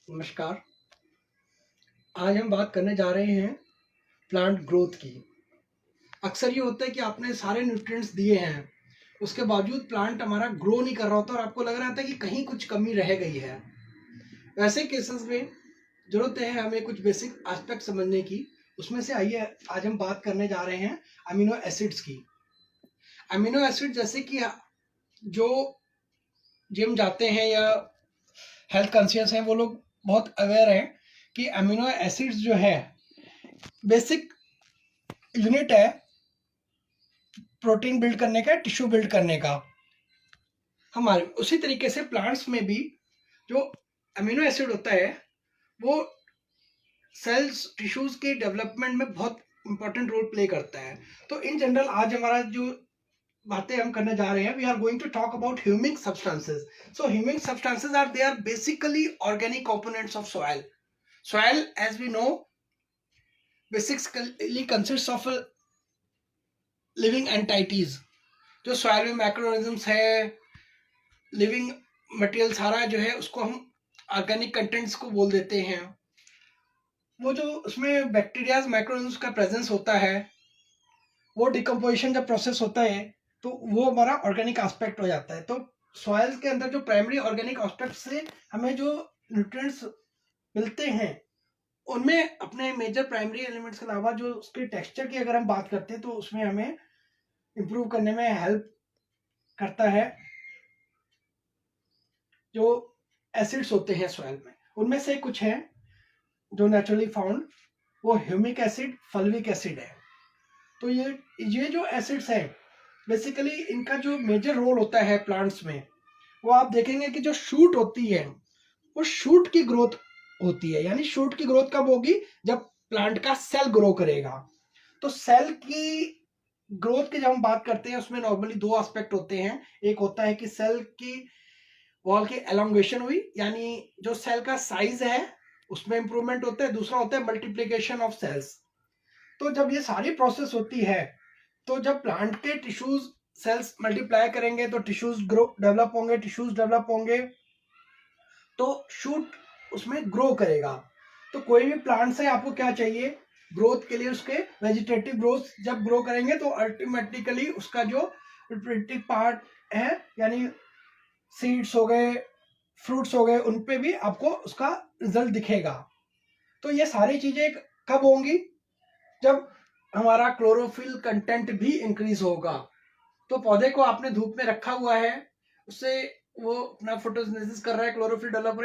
नमस्कार। आज हम बात करने जा रहे हैं प्लांट ग्रोथ की। अक्सर ये होता है कि आपने सारे न्यूट्रिएंट्स दिए हैं, उसके बावजूद प्लांट हमारा ग्रो नहीं कर रहा होता और आपको लग रहा था कि कहीं कुछ कमी रह गई है। वैसे केसेस में ज़रूरत है हमें कुछ बेसिक एस्पेक्ट समझने की। उसमें से आइए आज हम बात करने जा रहे हैं अमीनो एसिड्स की। अमीनो एसिड जैसे कि जो जिम जाते हैं या हेल्थ कॉन्शियस हैं वो लोग बहुत अवेयर हैं कि अमीनो एसिड्स जो है बेसिक यूनिट है प्रोटीन बिल्ड करने का, टिश्यू बिल्ड करने का। हमारे उसी तरीके से प्लांट्स में भी जो अमीनो एसिड होता है वो सेल्स टिश्यूज के डेवलपमेंट में बहुत इंपॉर्टेंट रोल प्ले करता है। तो इन जनरल आज हमारा जो बातें हम करने जा रहे हैं, we are going to talk about humic substances. So humic substances are basically organic components of soil. Soil as we know basically consist of living entities. जो सॉइल में माइक्रोऑर्गेनिजम्स है, लिविंग मटेरियल सारा जो है उसको हम ऑर्गेनिक कंटेंट्स को बोल देते हैं। वो जो उसमें बैक्टीरियाज माइक्रोऑर्गेनिजम्स का प्रेजेंस होता है, वो डिकम्पोजिशन जब प्रोसेस होता है तो वो हमारा ऑर्गेनिक एस्पेक्ट हो जाता है। तो सॉइल के अंदर जो प्राइमरी ऑर्गेनिक एस्पेक्ट से हमें जो न्यूट्रिएंट्स मिलते हैं उनमें अपने मेजर प्राइमरी एलिमेंट्स के अलावा जो उसके टेक्सचर की अगर हम बात करते हैं तो उसमें हमें इम्प्रूव करने में हेल्प करता है जो एसिड्स होते हैं सॉइल में। उनमें से कुछ हैं जो नेचुरली फाउंड, वो ह्यूमिक एसिड, फल्विक एसिड है। तो ये जो एसिड्स हैं बेसिकली इनका जो मेजर रोल होता है प्लांट्स में, वो आप देखेंगे कि जो शूट होती है वो शूट की ग्रोथ होती है। यानी शूट की ग्रोथ कब होगी? जब प्लांट का सेल ग्रो करेगा। तो सेल की ग्रोथ की जब हम बात करते हैं उसमें नॉर्मली दो एस्पेक्ट होते हैं। एक होता है कि सेल की वॉल की एलोंगेशन हुई, यानी जो सेल का साइज है उसमें इंप्रूवमेंट होता है। दूसरा होता है मल्टीप्लिकेशन ऑफ सेल्स। तो जब ये सारी प्रोसेस होती है तो जब प्लांट के टिश्यूज सेल्स मल्टीप्लाई करेंगे तो टिश्यूज ग्रो डेवलप होंगे, टिश्यूज डेवलप होंगे तो शूट उसमें ग्रो करेगा। तो कोई भी प्लांट से आपको क्या चाहिए ग्रोथ के लिए? उसके वेजिटेटिव ग्रोथ जब ग्रो करेंगे तो अल्टीमेटिकली उसका जो रिप्रोडक्टिव पार्ट है, यानी सीड्स हो गए, फ्रूट्स हो गए, उन पे भी आपको उसका रिजल्ट दिखेगा। तो ये सारी चीजें कब होंगी? जब हमारा क्लोरोफिल कंटेंट भी इंक्रीज होगा। तो पौधे को आपने धूप में रखा हुआ है, उससे वो अपना फोटोसिंथेसिस कर रहा है, क्लोरोफिल डेवलप